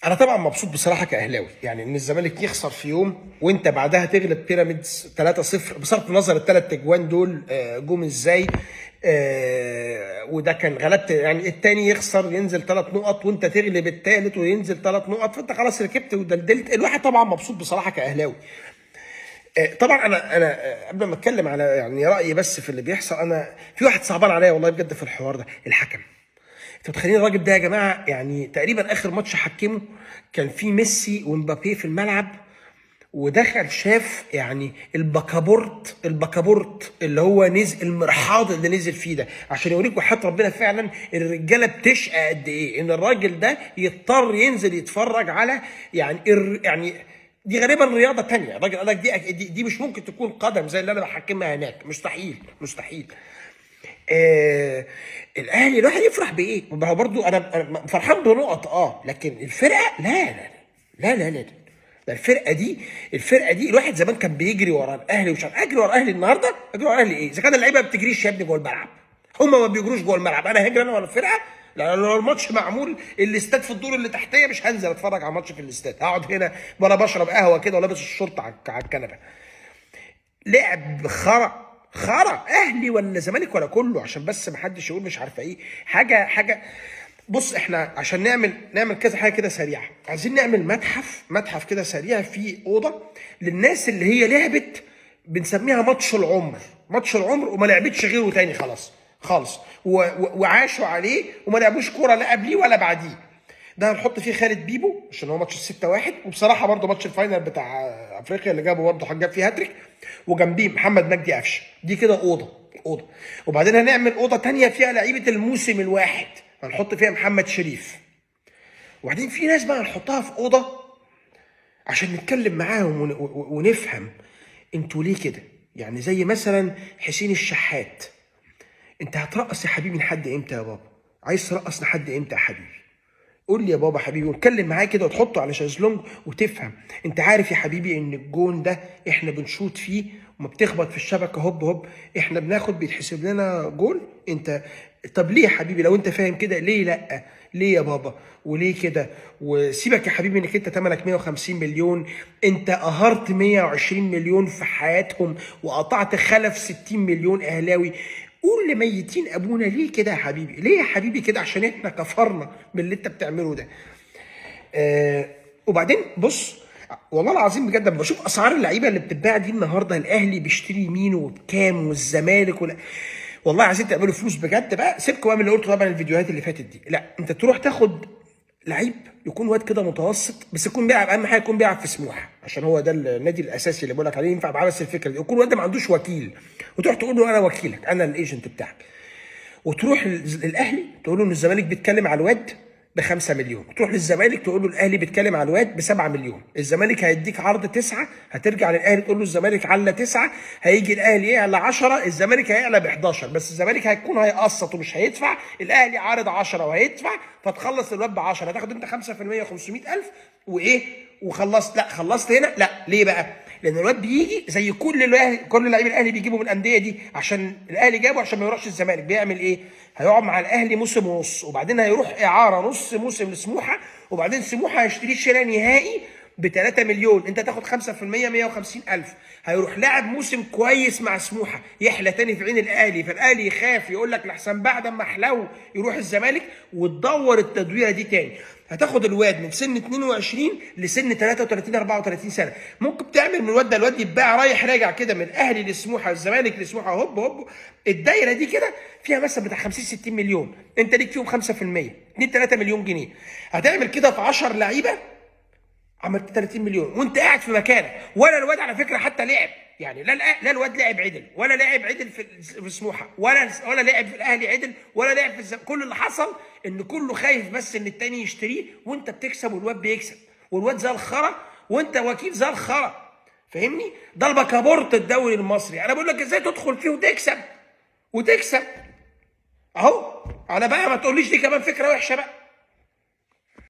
انا طبعا مبسوط بصراحه كاهلاوي، يعني ان الزمالك يخسر في يوم وانت بعدها تغلب بيراميدز 3-0 بصرف النظر الثلاث اجوان دول جم ازاي. وده كان غلبت، يعني الثاني يخسر ينزل 3 نقط وانت تغلب الثالث وينزل 3 نقط، فانت خلاص ركبت ودلدلت. الواحد طبعا مبسوط بصراحه كاهلاوي. طبعا انا قبل ما اتكلم على يعني رايي بس في اللي بيحصل، انا في واحد صعبان عليا والله بجد في الحوار ده، الحكم. انتوا متخيلين الراجل ده يا جماعه؟ يعني تقريبا اخر ماتش حكمه كان في ميسي ومبابي في الملعب، ودخل شاف يعني البكابورت اللي هو نزل، المرحاض اللي نزل فيه ده، عشان يوريك وحياة ربنا فعلا الرجاله بتشقى قد ايه ان الراجل ده يضطر ينزل يتفرج على يعني دي غالبا رياضه تانية. الراجل قال لك دي مش ممكن تكون قدم زي اللي انا بحكمها هناك، مستحيل مستحيل. الاهلي الواحد يفرح بايه؟ ما هو برضو انا فرحان بنقط، لكن الفرقه لا. ده الفرقه دي الواحد زمان كان بيجري ورا الاهلي، ومش اجري ورا الاهلي النهارده، اجري ورا الاهلي ايه؟ اذا كان اللعيبه ما بتجريش يا ابني جوه الملعب، هم ما بيجروش جوه الملعب، انا هجري انا ورا الفرقه؟ لو الماتش معمول الاستاد في الدور اللي تحتيه مش هنزل اتفرج على الماتش في الاستاد، هقعد هنا وانا بشرب قهوه كده ولابس الشورت على الكنبه. لعب خرا اهلي ولا زمالك ولا كله، عشان بس ما حدش يقول مش عارفه ايه حاجه. بص، احنا عشان نعمل كذا حاجه كده سريعه، عايزين نعمل متحف كده سريع في اوضه للناس اللي هي لعبت، بنسميها ماتش العمر وما لعبتش غيره تاني خالص وعاشوا عليه وما لعبوش كوره لا قبليه ولا بعديه. ده هنحط فيه خالد بيبو عشان هو ماتش 6-1، وبصراحه برده ماتش الفاينل بتاع افريقيا اللي جابه برده جاب فيه هاتريك، وجنبيه محمد مجدي قفشه. دي كده اوضه. وبعدين هنعمل اوضه تانية فيها لعيبه الموسم الواحد، هنحط فيها محمد شريف. وبعدين في ناس بقى هنحطها في اوضه عشان نتكلم معاهم ونفهم انتوا ليه كده. يعني زي مثلا حسين الشحات، انت هترقص يا حبيبي لحد امتى يا بابا؟ عايز ترقص لحد امتى يا حبيبي؟ قول لي يا بابا حبيبي، ونتكلم معاه كده وتحطه على شازلونج وتفهم. انت عارف يا حبيبي ان الجون ده احنا بنشوط فيه وما بتخبط في الشبكه هوب احنا بناخد بيتحسب لنا جول؟ انت طب ليه يا حبيبي لو انت فاهم كده؟ ليه لا؟ ليه يا بابا؟ وليه كده؟ وسيبك يا حبيبي انك انت تمنك 150 مليون، انت قهرت 120 مليون في حياتهم وقطعت خلف 60 مليون اهلاوي. قول لميتين ابونا ليه كده يا حبيبي؟ ليه يا حبيبي كده؟ عشان احنا كفرنا باللي انت بتعمله ده. وبعدين بص، والله العظيم بجد لما بشوف اسعار اللعيبه اللي بتتباع دي النهارده، الاهلي بيشتري مين وبكام والزمالك والله عايزين تعملوا فلوس بجد بقى. سيبكم بقى من اللي قلته طبعا الفيديوهات اللي فاتت دي، لا انت تروح تاخد لعيب يكون واد كده متوسط، بس يكون بيلعب، اهم حاجه يكون بيلعب في سموحه عشان هو ده النادي الاساسي اللي بقول لك عليه ينفع معاه. بس الفكره دي يكون واد ما عندوش وكيل، وتروح تقول له انا وكيلك، انا الايجنت بتاعك. وتروح للاهلي تقول له ان الزمالك بيتكلم على الواد ب5 مليون، وتروح للزمالك تقول له الاهلي بيتكلم على الواد ب7 مليون. الزمالك هيديك عرض 9، هترجع للاهلي تقول له الزمالك على 9، هيجي الاهلي يعلى 10، الزمالك هيعلى ب11، بس الزمالك هيقسط ومش هيدفع، الاهلي عارض 10 وهيدفع، فتخلص الواد ب10، هتاخد انت 5% 500000 وايه وخلصت. لا خلصت هنا، لا ليه بقى؟ لان الواد بيجي زي كل لعيب الاهلي بيجيبوا من الانديه دي، عشان الاهلي جابه عشان ما يروحش الزمالك. بيعمل ايه؟ هيقعد مع الاهلي موسم ونص، وبعدين هيروح اعاره نص موسم لسموحه، وبعدين سموحه هيشتريه شراء نهائي ب3 مليون، انت تاخد 5% 150,000. هيروح لاعب موسم كويس مع سموحه يحلى تاني في عين الاهلي، فالاهلي يخاف يقول لك لحسن بعد ما حلو يروح الزمالك، وتدور التدويره دي تاني. هتاخد الواد من سن 22 لسن 33 34 سنه، ممكن تعمل من الواد يتباع رايح راجع كده من الاهلي لسموحه والزمالك لسموحه، هوب الدايره دي كده فيها مثلا بتاع 50 60 مليون، انت ليك فيهم 5%، 2 3 مليون جنيه. هتعمل كده في 10 لعيبه، عملت 30 مليون وانت قاعد في مكانك. ولا الواد على فكره حتى لعب، يعني لا الواد لعب عدل، ولا لعب عدل في سموحه، ولا لعب في الاهلي عدل، ولا لعب في كل اللي حصل ان كله خايف بس ان التاني يشتريه، وانت بتكسب والواد بيكسب، والواد زي الخرا وانت وكيل زي الخرا. فاهمني؟ ده البكابورت الدوري المصري. انا بقول لك ازاي تدخل فيه وتكسب اهو. انا بقى ما تقوليش دي كمان فكره وحشه بقى.